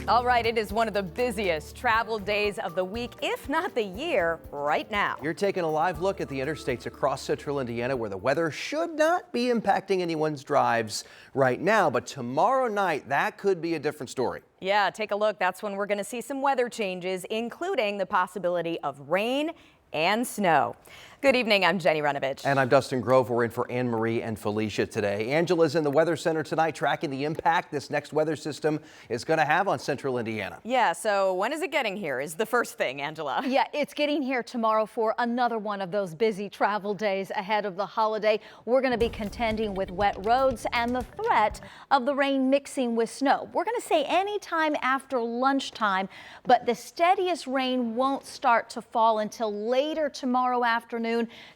All right, it is one of the busiest travel days of the week, if not the year, right now. You're taking a live look at the interstates across central Indiana where the weather should not be impacting anyone's drives right now. But tomorrow night, that could be a different story. Yeah, take a look. That's when we're going to see some weather changes, including the possibility of rain and snow. Good evening, I'm Jenny Runovich. And I'm Dustin Grove. We're in for Anne Marie and Felicia today. Angela's in the Weather Center tonight tracking the impact this next weather system is going to have on central Indiana. Yeah, so when is it getting here is the first thing, Angela. Yeah, it's getting here tomorrow for another one of those busy travel days ahead of the holiday. We're going to be contending with wet roads and the threat of the rain mixing with snow. We're going to say anytime after lunchtime, but the steadiest rain won't start to fall until later tomorrow afternoon.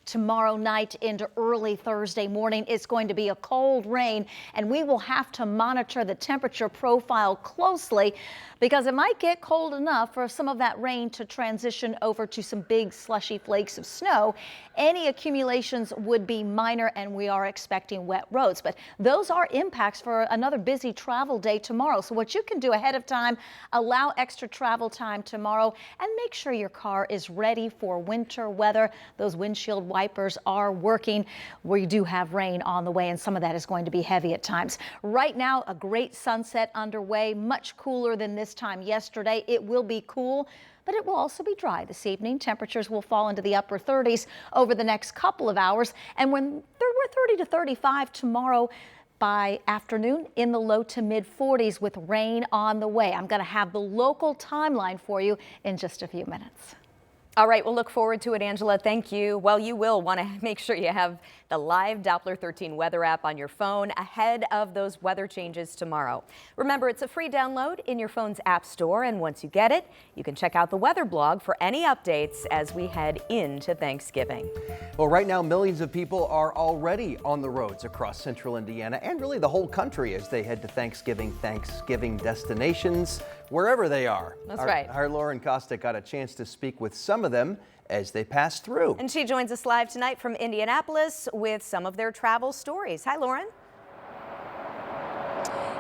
Tomorrow night into early Thursday morning. It's going to be a cold rain, and we will have to monitor the temperature profile closely because it might get cold enough for some of that rain to transition over to some big slushy flakes of snow. Any accumulations would be minor, and we are expecting wet roads, but those are impacts for another busy travel day tomorrow. So what you can do ahead of time, allow extra travel time tomorrow and make sure your car is ready for winter weather. Those windshield wipers are working. We do have rain on the way, and some of that is going to be heavy at times. Right now, a great sunset underway, much cooler than this time yesterday. It will be cool, but it will also be dry this evening. Temperatures will fall into the upper 30s over the next couple of hours, and when we're 30 to 35 tomorrow, by afternoon in the low to mid 40s with rain on the way. I'm going to have the local timeline for you in just a few minutes. All right, we'll look forward to it, Angela. Thank you. Well, you will want to make sure you have the live Doppler 13 weather app on your phone ahead of those weather changes tomorrow. Remember, it's a free download in your phone's app store, and once you get it, you can check out the weather blog for any updates as we head into Thanksgiving. Well, right now, millions of people are already on the roads across central Indiana and really the whole country as they head to Thanksgiving destinations, wherever they are. That's right. Our Lauren Costa got a chance to speak with some of them as they pass through. And she joins us live tonight from Indianapolis with some of their travel stories. Hi, Lauren.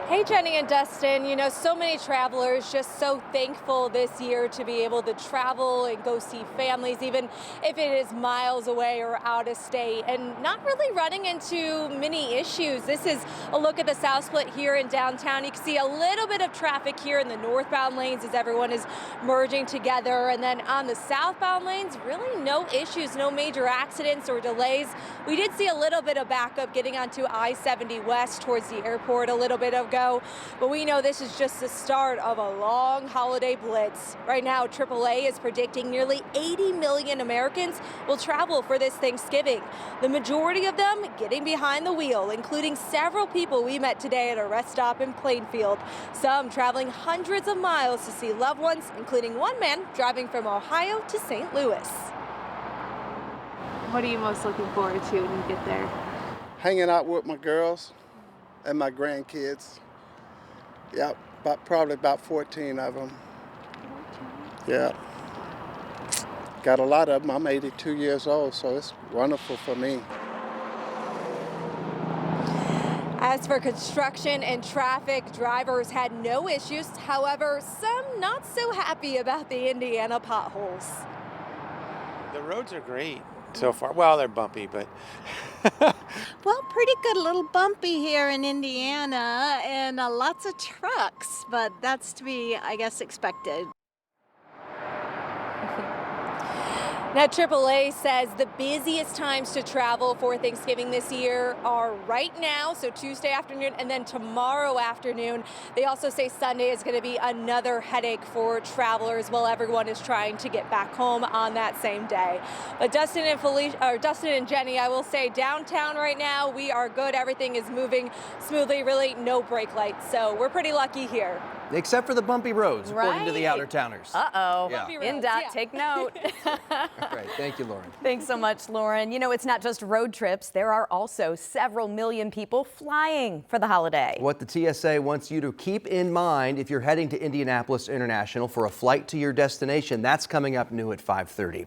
Hey, Jenny and Dustin. You know, so many travelers just so thankful this year to be able to travel and go see families, even if it is miles away or out of state, and not really running into many issues. This is a look at the South Split here in downtown. You can see a little bit of traffic here in the northbound lanes as everyone is merging together. And then on the southbound lanes, really no issues, no major accidents or delays. We did see a little bit of backup getting onto I-70 West towards the airport a little bit ago. But we know this is just the start of a long holiday blitz. Right now, AAA is predicting nearly 80 million Americans will travel for this Thanksgiving. The majority of them getting behind the wheel, including several people we met today at a rest stop in Plainfield. Some traveling hundreds of miles to see loved ones, including one man driving from Ohio to St. Louis. What are you most looking forward to when you get there? Hanging out with my girls and my grandkids. Yeah, probably about 14 of them. Yeah. Got a lot of them. I'm 82 years old, so it's wonderful for me. As for construction and traffic, drivers had no issues. However, some not so happy about the Indiana potholes. The roads are great so far. Well, they're bumpy, but well, pretty good, a little bumpy here in Indiana, and lots of trucks, but that's to be, I guess, expected. Now, AAA says the busiest times to travel for Thanksgiving this year are right now, so Tuesday afternoon and then tomorrow afternoon. They also say Sunday is going to be another headache for travelers while everyone is trying to get back home on that same day. But Dustin and Jenny, I will say downtown right now, we are good. Everything is moving smoothly, really no brake lights, so we're pretty lucky here. Except for the bumpy roads, according to the outer-towners. Uh-oh. Yeah. NDOT, take note. Great. Thank you, Lauren. Thanks so much, Lauren. You know, it's not just road trips. There are also several million people flying for the holiday. What the TSA wants you to keep in mind if you're heading to Indianapolis International for a flight to your destination, that's coming up new at 5:30.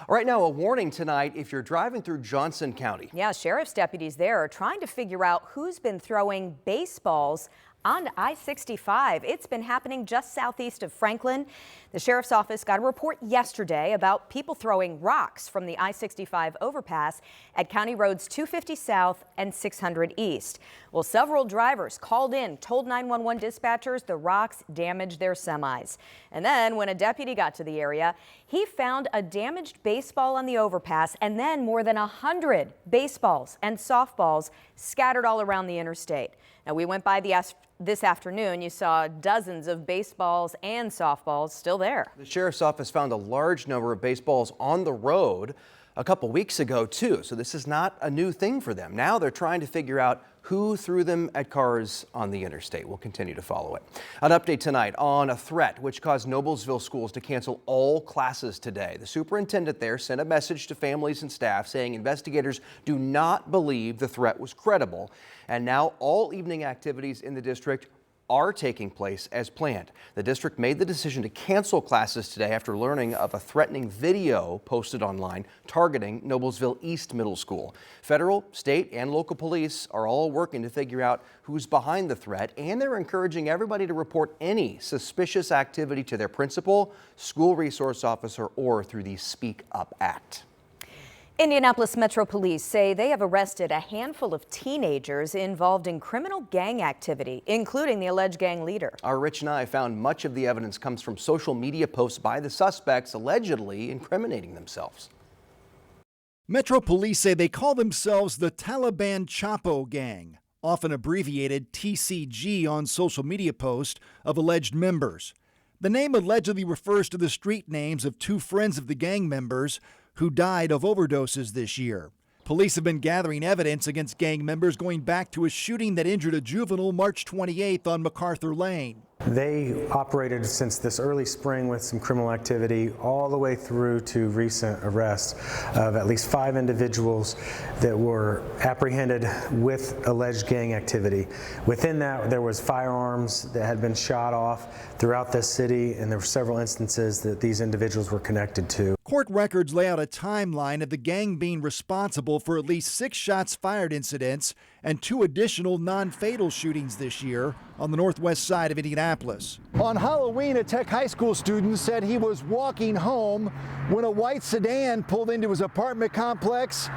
Right now, a warning tonight if you're driving through Johnson County. Yeah, sheriff's deputies there are trying to figure out who's been throwing baseballs On I-65, it's been happening just southeast of Franklin. The sheriff's office got a report yesterday about people throwing rocks from the I-65 overpass at County Roads 250 South and 600 East. Well, several drivers called in, told 911 dispatchers the rocks damaged their semis. And then when a deputy got to the area, he found a damaged baseball on the overpass and then more than 100 baseballs and softballs scattered all around the interstate. Now, we went by this afternoon. You saw dozens of baseballs and softballs still there. The sheriff's office found a large number of baseballs on the road a couple weeks ago, too. So this is not a new thing for them. Now they're trying to figure out who threw them at cars on the interstate. We'll continue to follow it. An update tonight on a threat which caused Noblesville schools to cancel all classes today. The superintendent there sent a message to families and staff saying investigators do not believe the threat was credible. And now all evening activities in the district are taking place as planned. The district made the decision to cancel classes today after learning of a threatening video posted online targeting Noblesville East Middle School. Federal, state, and local police are all working to figure out who's behind the threat, and they're encouraging everybody to report any suspicious activity to their principal, school resource officer, or through the Speak Up Act. Indianapolis Metro Police say they have arrested a handful of teenagers involved in criminal gang activity, including the alleged gang leader. Our Rich Nye found much of the evidence comes from social media posts by the suspects allegedly incriminating themselves. Metro Police say they call themselves the Taliban Chapo Gang, often abbreviated TCG on social media posts of alleged members. The name allegedly refers to the street names of two friends of the gang members who died of overdoses this year. Police have been gathering evidence against gang members going back to a shooting that injured a juvenile March 28th on MacArthur Lane. They operated since this early spring with some criminal activity all the way through to recent arrests of at least 5 individuals that were apprehended with alleged gang activity. Within that, there was firearms that had been shot off throughout this city, and there were several instances that these individuals were connected to. Court records lay out a timeline of the gang being responsible for at least 6 shots fired incidents and 2 additional non-fatal shootings this year on the northwest side of Indianapolis. On Halloween, a Tech High School student said he was walking home when a white sedan pulled into his apartment complex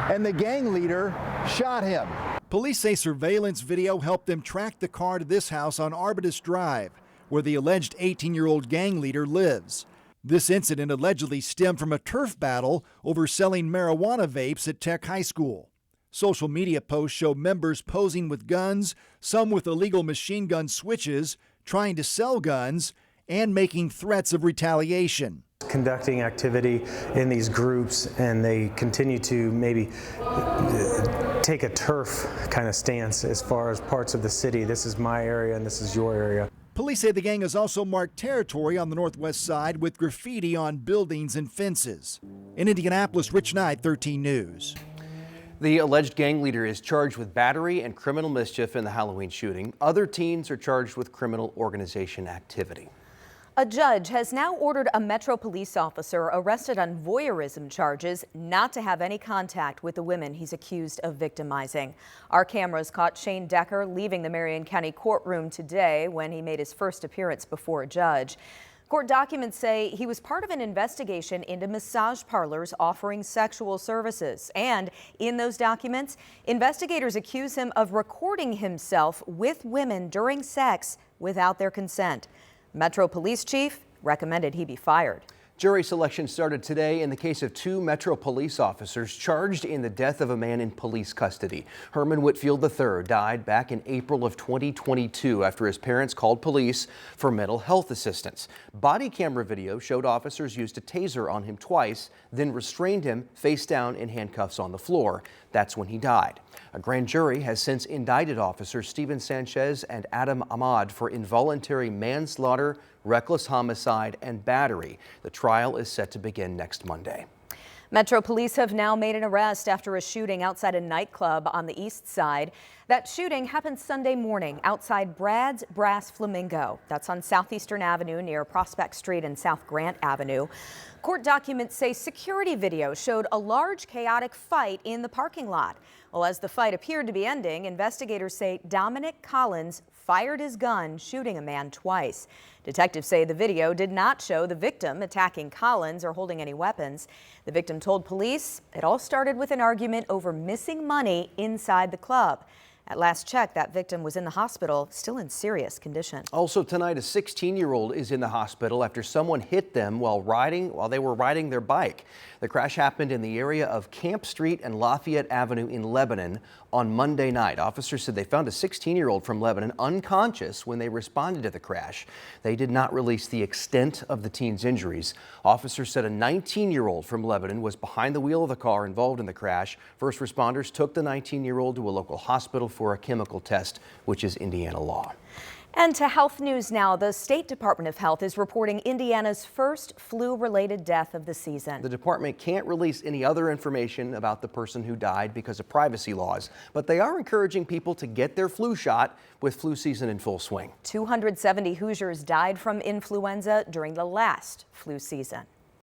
and the gang leader shot him. Police say surveillance video helped them track the car to this house on Arbutus Drive, where the alleged 18-year-old gang leader lives. This incident allegedly stemmed from a turf battle over selling marijuana vapes at Tech High School. Social media posts show members posing with guns, some with illegal machine gun switches, trying to sell guns, and making threats of retaliation. Conducting activity in these groups, and they continue to maybe take a turf kind of stance as far as parts of the city. This is my area and this is your area. Police say the gang has also marked territory on the northwest side with graffiti on buildings and fences. In Indianapolis, Rich Nye, 13 News. The alleged gang leader is charged with battery and criminal mischief in the Halloween shooting. Other teens are charged with criminal organization activity. A judge has now ordered a Metro police officer arrested on voyeurism charges not to have any contact with the women he's accused of victimizing. Our cameras caught Shane Decker leaving the Marion County courtroom today when he made his first appearance before a judge. Court documents say he was part of an investigation into massage parlors offering sexual services. And in those documents, investigators accuse him of recording himself with women during sex without their consent. Metro Police Chief recommended he be fired. Jury selection started today in the case of 2 Metro police officers charged in the death of a man in police custody. Herman Whitfield III died back in April of 2022 after his parents called police for mental health assistance. Body camera video showed officers used a taser on him twice, then restrained him face down in handcuffs on the floor. That's when he died. A grand jury has since indicted officers Steven Sanchez and Adam Ahmad for involuntary manslaughter, reckless homicide, and battery. The trial is set to begin next Monday. Metro Police have now made an arrest after a shooting outside a nightclub on the east side. That shooting happened Sunday morning outside Brad's Brass Flamingo. That's on Southeastern Avenue near Prospect Street and South Grant Avenue. Court documents say security video showed a large chaotic fight in the parking lot. Well, as the fight appeared to be ending, investigators say Dominic Collins fired his gun, shooting a man twice. Detectives say the video did not show the victim attacking Collins or holding any weapons. The victim told police it all started with an argument over missing money inside the club. At last check, that victim was in the hospital, still in serious condition. Also tonight, a 16-year-old is in the hospital after someone hit them while they were riding their bike. The crash happened in the area of Camp Street and Lafayette Avenue in Lebanon on Monday night. Officers said they found a 16-year-old from Lebanon unconscious when they responded to the crash. They did not release the extent of the teen's injuries. Officers said a 19-year-old from Lebanon was behind the wheel of the car involved in the crash. First responders took the 19-year-old to a local hospital for a chemical test, which is Indiana law. And to health news now, the State Department of Health is reporting Indiana's first flu-related death of the season. The department can't release any other information about the person who died because of privacy laws, but they are encouraging people to get their flu shot with flu season in full swing. 270 Hoosiers died from influenza during the last flu season.